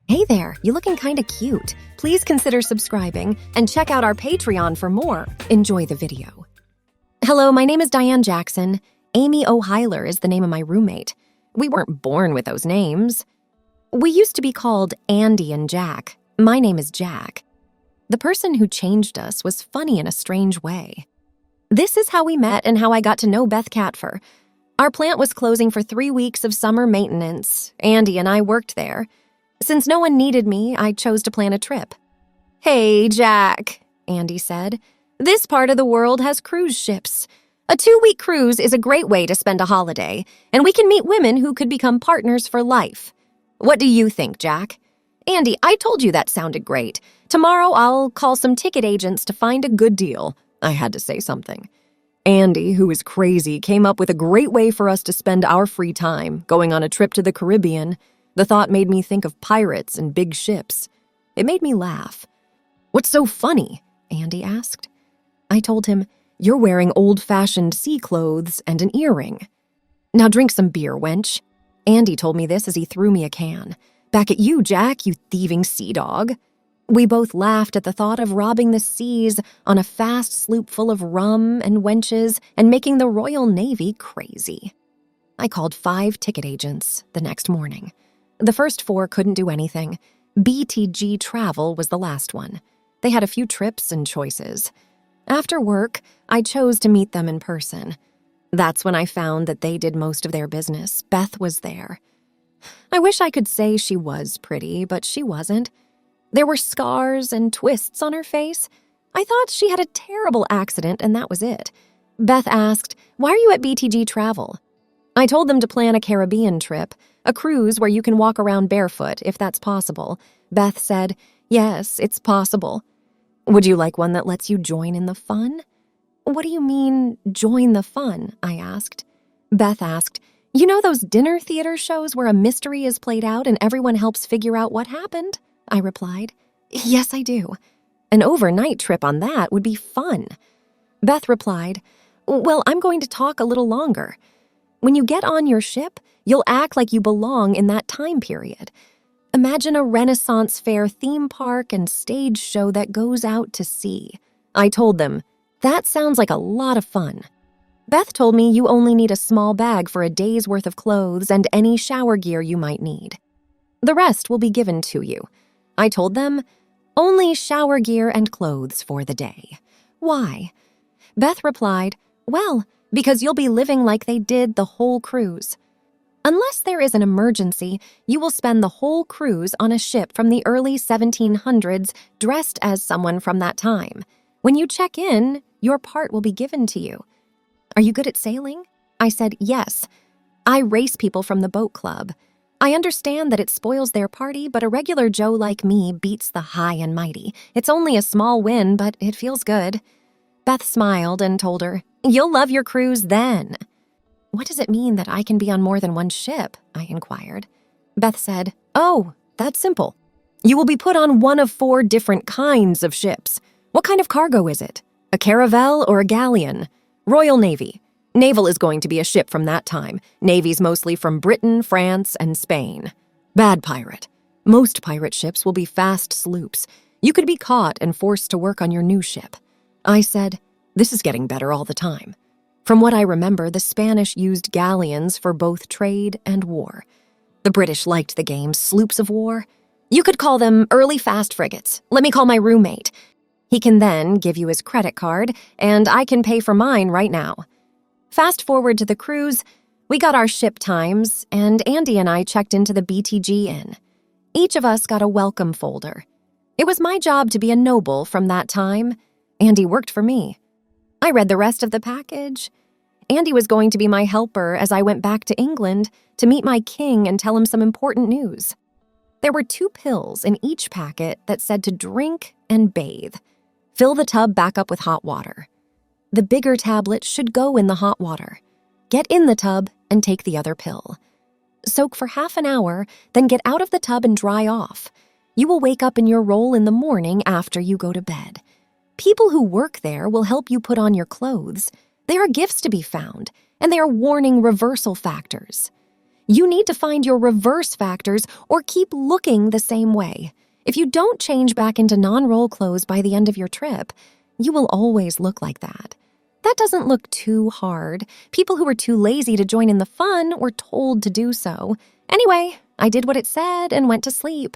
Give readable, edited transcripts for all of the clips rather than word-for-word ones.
Hey there, you looking kinda cute. Please consider subscribing and check out our Patreon for more. Enjoy the video. Hello, my name is Diane Jackson. Amy O'Hyler is the name of my roommate. We weren't born with those names. We used to be called Andy and Jack. My name is Jack. The person who changed us was funny in a strange way. This is how we met and how I got to know Beth Catfer. Our plant was closing for 3 weeks of summer maintenance. Andy and I worked there. Since no one needed me, I chose to plan a trip. "Hey, Jack," Andy said. "This part of the world has cruise ships. A 2-week cruise is a great way to spend a holiday, and we can meet women who could become partners for life. What do you think, Jack?" "Andy, I told you that sounded great. Tomorrow I'll call some ticket agents to find a good deal." I had to say something. Andy, who is crazy, came up with a great way for us to spend our free time, going on a trip to the Caribbean. The thought made me think of pirates and big ships. It made me laugh. "What's so funny?" Andy asked. I told him, "You're wearing old-fashioned sea clothes and an earring. Now drink some beer, wench." Andy told me this as he threw me a can. "Back at you, Jack, you thieving sea dog." We both laughed at the thought of robbing the seas on a fast sloop full of rum and wenches and making the Royal Navy crazy. I called 5 ticket agents the next morning. The first 4 couldn't do anything. BTG Travel was the last one. They had a few trips and choices. After work, I chose to meet them in person. That's when I found that they did most of their business. Beth was there. I wish I could say she was pretty, but she wasn't. There were scars and twists on her face. I thought she had a terrible accident, and that was it. Beth asked, "Why are you at BTG Travel?" I told them to plan a Caribbean trip, a cruise where you can walk around barefoot, if that's possible. Beth said, "Yes, it's possible." "Would you like one that lets you join in the fun?" "What do you mean, join the fun?" I asked. Beth asked, "You know those dinner theater shows where a mystery is played out and everyone helps figure out what happened?" I replied. "Yes, I do. An overnight trip on that would be fun." Beth replied, "Well, I'm going to talk a little longer. When you get on your ship, you'll act like you belong in that time period. Imagine a Renaissance fair theme park and stage show that goes out to sea." I told them, "That sounds like a lot of fun." Beth told me you only need a small bag for a day's worth of clothes and any shower gear you might need. The rest will be given to you. I told them, "Only shower gear and clothes for the day." "Why?" Beth replied, "Well, because you'll be living like they did the whole cruise. Unless there is an emergency, you will spend the whole cruise on a ship from the early 1700s dressed as someone from that time. When you check in, your part will be given to you." "Are you good at sailing?" I said, "Yes. I race people from the boat club. I understand that it spoils their party, but a regular Joe like me beats the high and mighty. It's only a small win, but it feels good." Beth smiled and told her, "You'll love your cruise then." "What does it mean that I can be on more than one ship?" I inquired. Beth said, "Oh, that's simple. You will be put on one of 4 different kinds of ships. What kind of cargo is it? A caravel or a galleon? Royal Navy. Naval is going to be a ship from that time. Navy's mostly from Britain, France, and Spain. Bad pirate. Most pirate ships will be fast sloops. You could be caught and forced to work on your new ship." I said, "This is getting better all the time." From what I remember, the Spanish used galleons for both trade and war. The British liked the game, sloops of war. You could call them early fast frigates. Let me call my roommate. He can then give you his credit card, and I can pay for mine right now. Fast forward to the cruise, we got our ship times, and Andy and I checked into the BTG Inn. Each of us got a welcome folder. It was my job to be a noble from that time. Andy worked for me. I read the rest of the package. Andy was going to be my helper as I went back to England to meet my king and tell him some important news. There were 2 pills in each packet that said to drink and bathe. Fill the tub back up with hot water. The bigger tablet should go in the hot water. Get in the tub and take the other pill. Soak for half an hour, then get out of the tub and dry off. You will wake up in your role in the morning after you go to bed. People who work there will help you put on your clothes. There are gifts to be found, and they are warning reversal factors. You need to find your reverse factors or keep looking the same way. If you don't change back into non-role clothes by the end of your trip, you will always look like that. That doesn't look too hard. People who were too lazy to join in the fun were told to do so. Anyway, I did what it said and went to sleep.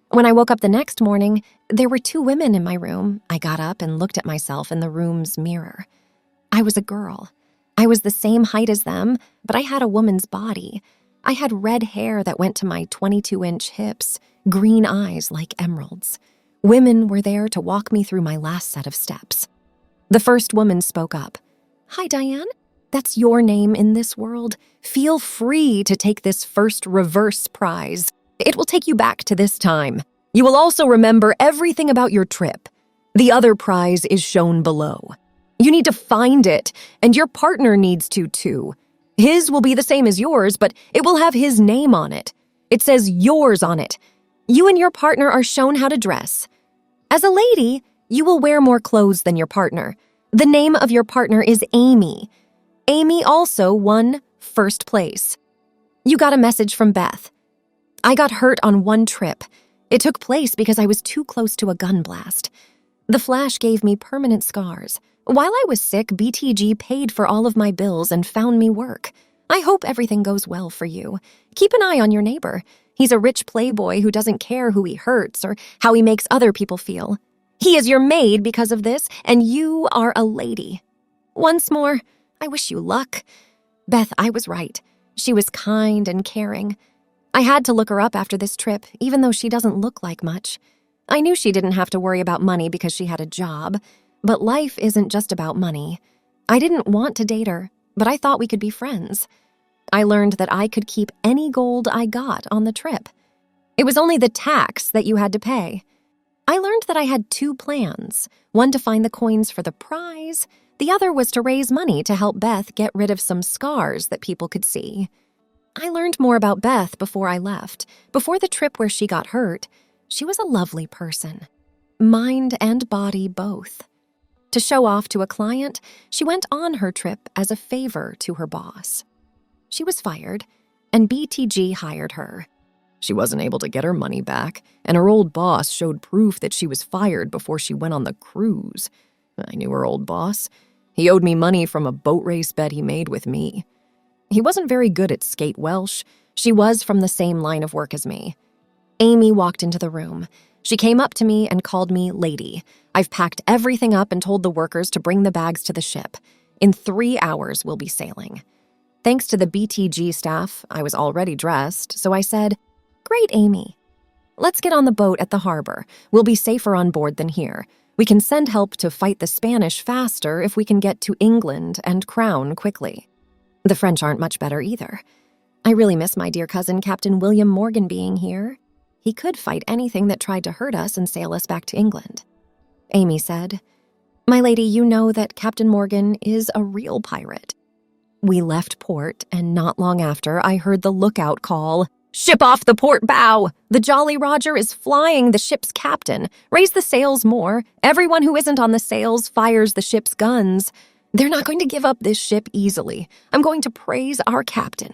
When I woke up the next morning, there were 2 women in my room. I got up and looked at myself in the room's mirror. I was a girl. I was the same height as them, but I had a woman's body. I had red hair that went to my 22-inch hips, green eyes like emeralds. Women were there to walk me through my last set of steps. The first woman spoke up. "Hi, Diane. That's your name in this world. Feel free to take this first reverse prize. It will take you back to this time. You will also remember everything about your trip. The other prize is shown below. You need to find it, and your partner needs to too. His will be the same as yours, but it will have his name on it. It says yours on it. You and your partner are shown how to dress. As a lady, you will wear more clothes than your partner. The name of your partner is Amy. Amy also won first place. You got a message from Beth. I got hurt on one trip. It took place because I was too close to a gun blast. The flash gave me permanent scars. While I was sick, BTG paid for all of my bills and found me work. I hope everything goes well for you. Keep an eye on your neighbor. He's a rich playboy who doesn't care who he hurts or how he makes other people feel. He is your maid because of this, and you are a lady. Once more, I wish you luck." Beth, I was right. She was kind and caring. I had to look her up after this trip, even though she doesn't look like much. I knew she didn't have to worry about money because she had a job, but life isn't just about money. I didn't want to date her, but I thought we could be friends. I learned that I could keep any gold I got on the trip. It was only the tax that you had to pay. I learned that I had 2 plans, one to find the coins for the prize, the other was to raise money to help Beth get rid of some scars that people could see. I learned more about Beth before I left. Before the trip where she got hurt, she was a lovely person. Mind and body both. To show off to a client, she went on her trip as a favor to her boss. She was fired, and BTG hired her. She wasn't able to get her money back, and her old boss showed proof that she was fired before she went on the cruise. I knew her old boss. He owed me money from a boat race bet he made with me. He wasn't very good at skate Welsh. She was from the same line of work as me. Amy walked into the room. She came up to me and called me lady. I've packed everything up and told the workers to bring the bags to the ship. In 3 hours, we'll be sailing. Thanks to the BTG staff, I was already dressed, so I said, "Great, Amy. Let's get on the boat at the harbor. We'll be safer on board than here. We can send help to fight the Spanish faster if we can get to England and Crown quickly. The French aren't much better either. I really miss my dear cousin Captain William Morgan being here. He could fight anything that tried to hurt us and sail us back to England." Amy said, "My lady, you know that Captain Morgan is a real pirate." We left port, and not long after, I heard the lookout call, "Ship off the port bow! The Jolly Roger is flying the ship's captain. Raise the sails more. Everyone who isn't on the sails fires the ship's guns. They're not going to give up this ship easily. I'm going to praise our captain."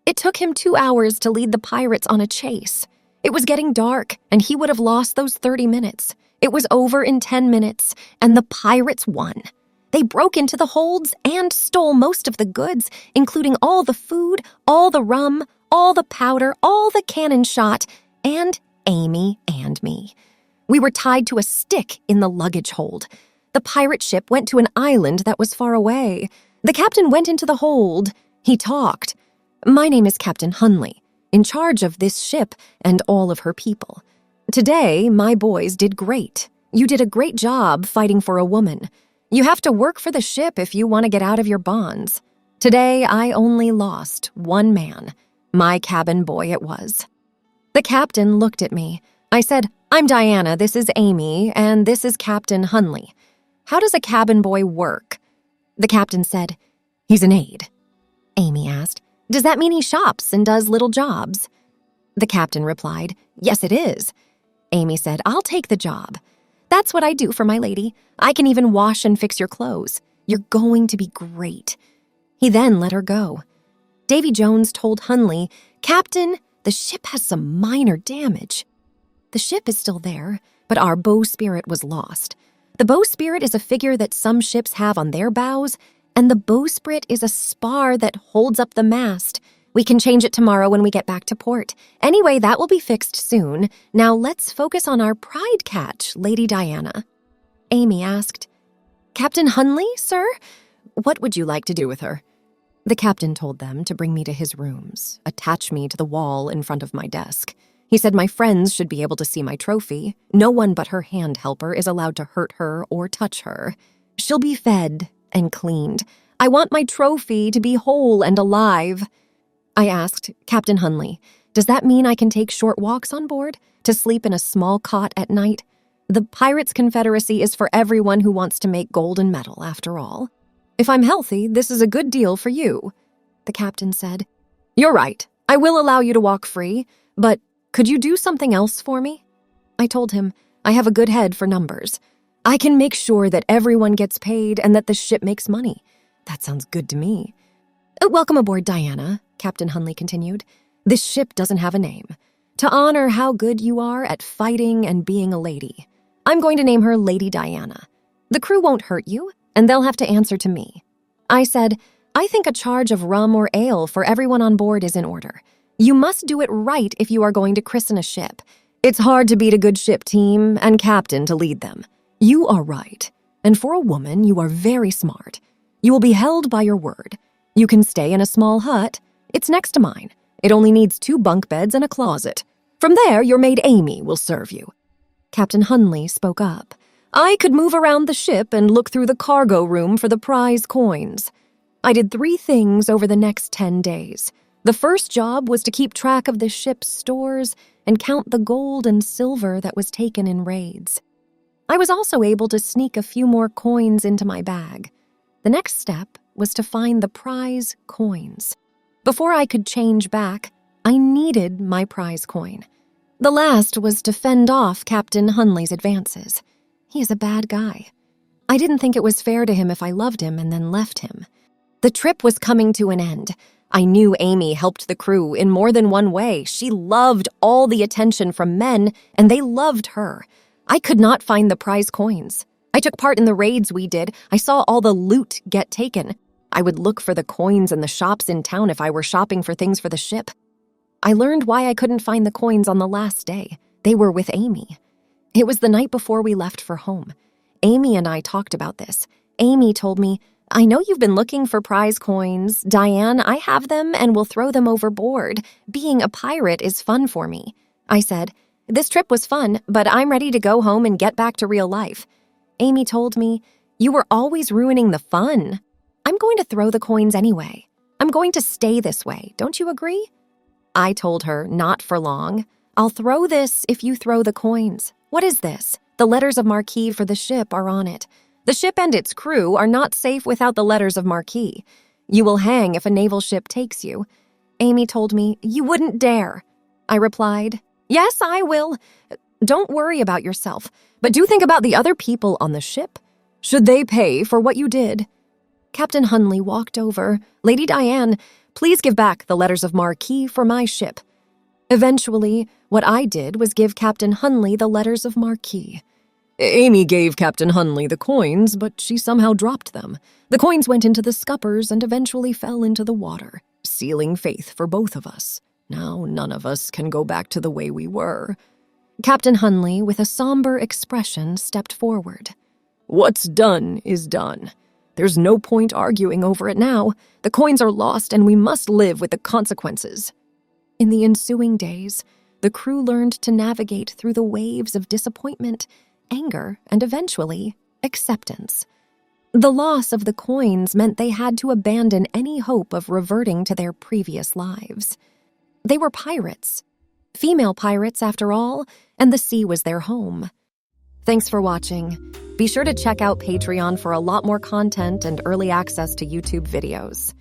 It took him 2 hours to lead the pirates on a chase. It was getting dark, and he would have lost those 30 minutes. It was over in 10 minutes, and the pirates won. They broke into the holds and stole most of the goods, including all the food, all the rum, all the powder, all the cannon shot, and Amy and me. We were tied to a stick in the luggage hold. The pirate ship went to an island that was far away. The captain went into the hold. He talked. "My name is Captain Hunley, in charge of this ship and all of her people. Today, my boys did great. You did a great job fighting for a woman. You have to work for the ship if you want to get out of your bonds. Today, I only lost one man. My cabin boy it was." The captain looked at me. I said, "I'm Diana, this is Amy, and this is Captain Hunley. How does a cabin boy work?" The captain said, "He's an aide." Amy asked, "Does that mean he shops and does little jobs?" The captain replied, "Yes, it is." Amy said, "I'll take the job. That's what I do for my lady. I can even wash and fix your clothes. You're going to be great." He then let her go. Davy Jones told Hunley, "Captain, the ship has some minor damage." The ship is still there, but our bowsprit was lost. The bowsprit is a figure that some ships have on their bows, and the bowsprit is a spar that holds up the mast. We can change it tomorrow when we get back to port. Anyway, that will be fixed soon. Now let's focus on our pride catch, Lady Diana. Amy asked, "Captain Hunley, sir? What would you like to do with her?" The captain told them to bring me to his rooms, attach me to the wall in front of my desk. He said my friends should be able to see my trophy. No one but her hand helper is allowed to hurt her or touch her. She'll be fed and cleaned. I want my trophy to be whole and alive. I asked, "Captain Hunley, does that mean I can take short walks on board, to sleep in a small cot at night? The Pirates' Confederacy is for everyone who wants to make gold and metal, after all. If I'm healthy, this is a good deal for you." The captain said, "You're right. I will allow you to walk free, but could you do something else for me?" I told him, "I have a good head for numbers. I can make sure that everyone gets paid and that the ship makes money. That sounds good to me." "Welcome aboard, Diana," Captain Hunley continued. "This ship doesn't have a name. To honor how good you are at fighting and being a lady, I'm going to name her Lady Diana. The crew won't hurt you, and they'll have to answer to me." I said, "I think a charge of rum or ale for everyone on board is in order. You must do it right if you are going to christen a ship. It's hard to beat a good ship team and captain to lead them. You are right, and for a woman, you are very smart. You will be held by your word. You can stay in a small hut. It's next to mine. It only needs 2 bunk beds and a closet. From there, your maid Amy will serve you." Captain Hunley spoke up. "I could move around the ship and look through the cargo room for the prize coins." I did 3 things over the next 10 days. The first job was to keep track of the ship's stores and count the gold and silver that was taken in raids. I was also able to sneak a few more coins into my bag. The next step was to find the prize coins. Before I could change back, I needed my prize coin. The last was to fend off Captain Hunley's advances. He is a bad guy. I didn't think it was fair to him if I loved him and then left him. The trip was coming to an end. I knew Amy helped the crew in more than one way. She loved all the attention from men, and they loved her. I could not find the prize coins. I took part in the raids we did. I saw all the loot get taken. I would look for the coins in the shops in town if I were shopping for things for the ship. I learned why I couldn't find the coins on the last day. They were with Amy. It was the night before we left for home. Amy and I talked about this. Amy told me, "I know you've been looking for prize coins. Diane, I have them and will throw them overboard. Being a pirate is fun for me." I said, "This trip was fun, but I'm ready to go home and get back to real life." Amy told me, "You were always ruining the fun." I'm going to throw the coins anyway. I'm going to stay this way. Don't you agree? I told her, "Not for long. I'll throw this if you throw the coins." "What is this?" "The letters of marque for the ship are on it. The ship and its crew are not safe without the letters of marque. You will hang if a naval ship takes you." Amy told me, "You wouldn't dare." I replied, "Yes, I will. Don't worry about yourself, but do think about the other people on the ship. Should they pay for what you did?" Captain Hunley walked over. "Lady Diane, please give back the letters of marque for my ship." Eventually, what I did was give Captain Hunley the letters of marque. Amy gave Captain Hunley the coins, but she somehow dropped them. The coins went into the scuppers and eventually fell into the water, sealing faith for both of us. Now none of us can go back to the way we were. Captain Hunley, with a somber expression, stepped forward. "What's done is done. There's no point arguing over it now. The coins are lost and we must live with the consequences." In the ensuing days, the crew learned to navigate through the waves of disappointment, anger, and eventually, acceptance. The loss of the coins meant they had to abandon any hope of reverting to their previous lives. They were pirates. Female pirates, after all, and the sea was their home. Thanks for watching. Be sure to check out Patreon for a lot more content and early access to YouTube videos.